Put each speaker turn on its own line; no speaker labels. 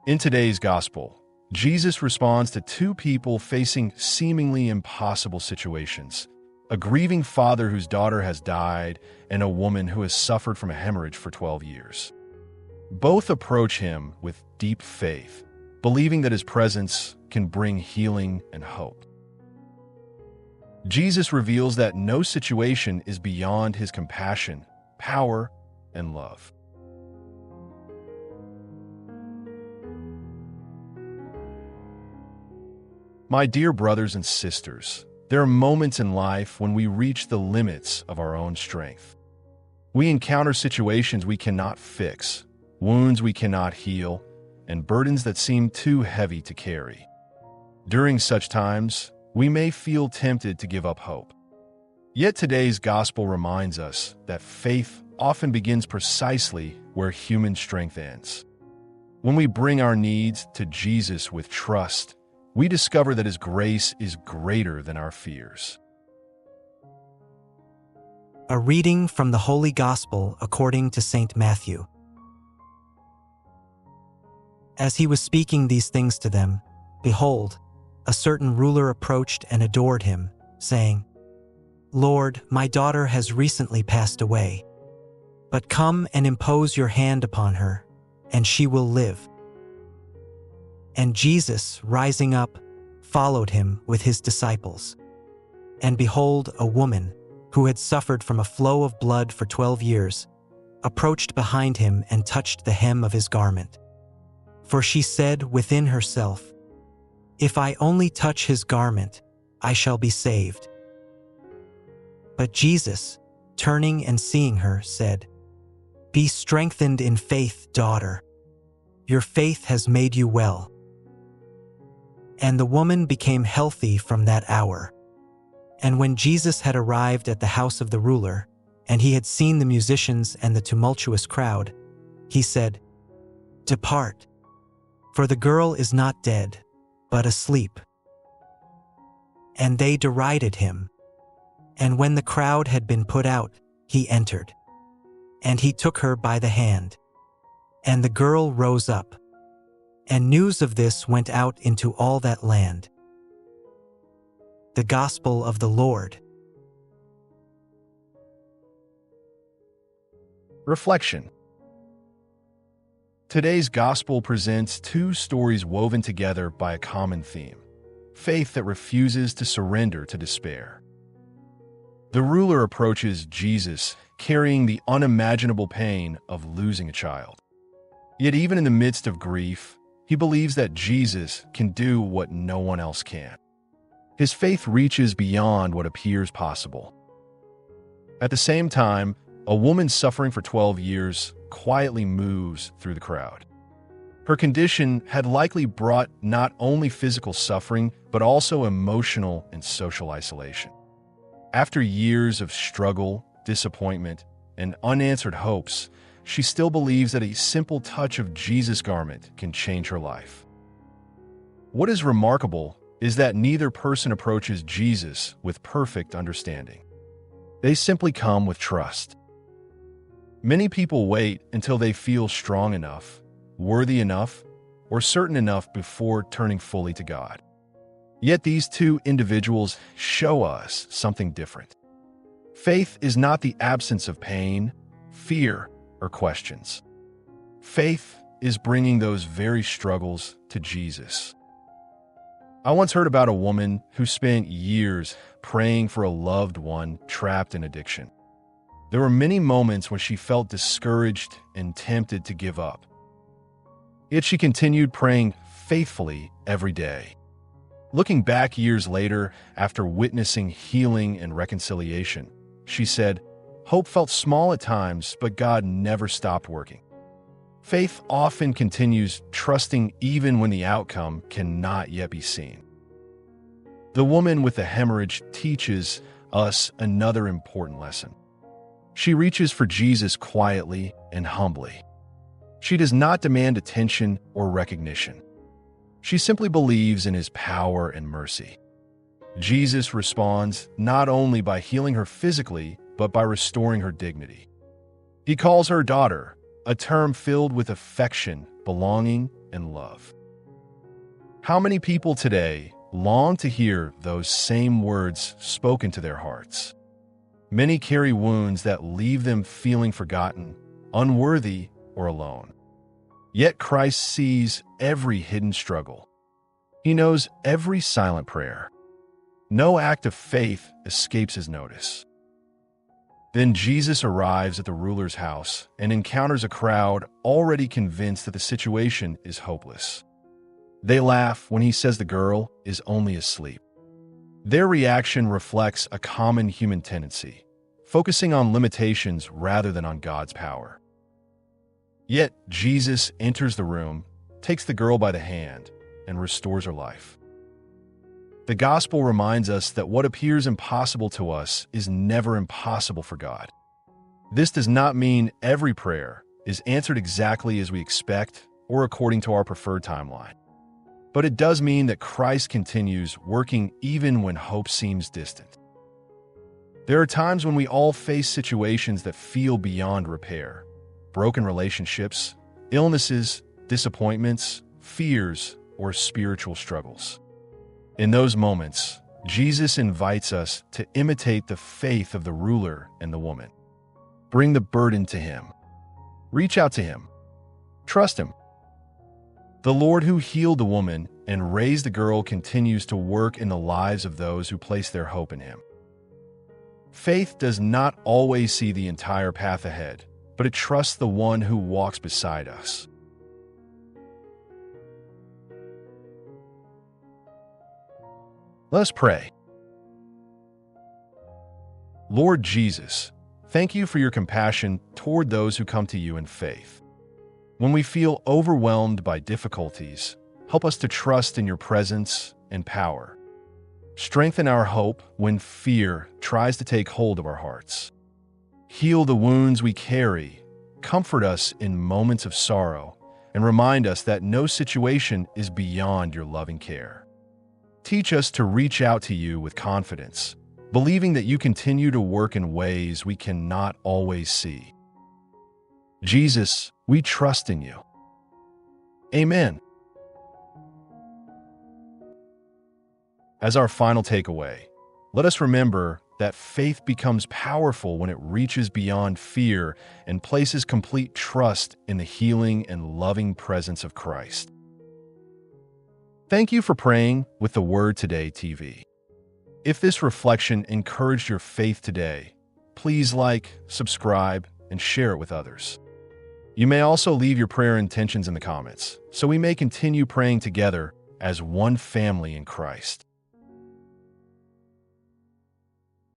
In today's gospel, Jesus responds to two people facing seemingly impossible situations: a grieving father whose daughter has died and a woman who has suffered from a hemorrhage for 12 years. Both approach him with deep faith, believing that his presence can bring healing and hope. Jesus reveals that no situation is beyond his compassion, power, and love. My dear brothers and sisters, there are moments in life when we reach the limits of our own strength. We encounter situations we cannot fix, wounds we cannot heal, and burdens that seem too heavy to carry. During such times, we may feel tempted to give up hope. Yet today's gospel reminds us that faith often begins precisely where human strength ends. When we bring our needs to Jesus with trust, we discover that his grace is greater than our fears.
A reading from the Holy Gospel according to St. Matthew. As he was speaking these things to them, behold, a certain ruler approached and adored him, saying, "Lord, my daughter has recently passed away, but come and impose your hand upon her, and she will live." And Jesus, rising up, followed him with his disciples. And behold, a woman, who had suffered from a flow of blood for 12 years, approached behind him and touched the hem of his garment. For she said within herself, "If I only touch his garment, I shall be saved." But Jesus, turning and seeing her, said, "Be strengthened in faith, daughter. Your faith has made you well." And the woman became healthy from that hour. And when Jesus had arrived at the house of the ruler, and he had seen the musicians and the tumultuous crowd, he said, "Depart, for the girl is not dead, but asleep." And they derided him. And when the crowd had been put out, he entered. And he took her by the hand. And the girl rose up. And news of this went out into all that land. The Gospel of the Lord.
Reflection. Today's gospel presents two stories woven together by a common theme: faith that refuses to surrender to despair. The ruler approaches Jesus, carrying the unimaginable pain of losing a child. Yet even in the midst of grief, he believes that Jesus can do what no one else can. His faith reaches beyond what appears possible. At the same time, a woman suffering for 12 years quietly moves through the crowd. Her condition had likely brought not only physical suffering, but also emotional and social isolation. After years of struggle, disappointment, and unanswered hopes, she still believes that a simple touch of Jesus' garment can change her life. What is remarkable is that neither person approaches Jesus with perfect understanding. They simply come with trust. Many people wait until they feel strong enough, worthy enough, or certain enough before turning fully to God. Yet these two individuals show us something different. Faith is not the absence of pain, fear, or questions. Faith is bringing those very struggles to Jesus. I once heard about a woman who spent years praying for a loved one trapped in addiction. There were many moments when she felt discouraged and tempted to give up. Yet she continued praying faithfully every day. Looking back years later, after witnessing healing and reconciliation, she said, "Hope felt small at times, but God never stopped working." Faith often continues trusting even when the outcome cannot yet be seen. The woman with the hemorrhage teaches us another important lesson. She reaches for Jesus quietly and humbly. She does not demand attention or recognition. She simply believes in his power and mercy. Jesus responds not only by healing her physically, but by restoring her dignity. He calls her daughter, a term filled with affection, belonging, and love. How many people today long to hear those same words spoken to their hearts? Many carry wounds that leave them feeling forgotten, unworthy, or alone. Yet Christ sees every hidden struggle. He knows every silent prayer. No act of faith escapes his notice. Then Jesus arrives at the ruler's house and encounters a crowd already convinced that the situation is hopeless. They laugh when he says the girl is only asleep. Their reaction reflects a common human tendency, focusing on limitations rather than on God's power. Yet Jesus enters the room, takes the girl by the hand, and restores her life. The gospel reminds us that what appears impossible to us is never impossible for God. This does not mean every prayer is answered exactly as we expect or according to our preferred timeline. But it does mean that Christ continues working even when hope seems distant. There are times when we all face situations that feel beyond repair. Broken relationships, illnesses, disappointments, fears, or spiritual struggles. In those moments, Jesus invites us to imitate the faith of the ruler and the woman. Bring the burden to him. Reach out to him. Trust him. The Lord who healed the woman and raised the girl continues to work in the lives of those who place their hope in him. Faith does not always see the entire path ahead, but it trusts the one who walks beside us. Let us pray. Lord Jesus, thank you for your compassion toward those who come to you in faith. When we feel overwhelmed by difficulties, help us to trust in your presence and power. Strengthen our hope when fear tries to take hold of our hearts. Heal the wounds we carry, comfort us in moments of sorrow, and remind us that no situation is beyond your loving care. Teach us to reach out to you with confidence, believing that you continue to work in ways we cannot always see. Jesus, we trust in you. Amen. As our final takeaway, let us remember that faith becomes powerful when it reaches beyond fear and places complete trust in the healing and loving presence of Christ. Thank you for praying with the Word Today TV. If this reflection encouraged your faith today, please like, subscribe, and share it with others. You may also leave your prayer intentions in the comments, so we may continue praying together as one family in Christ.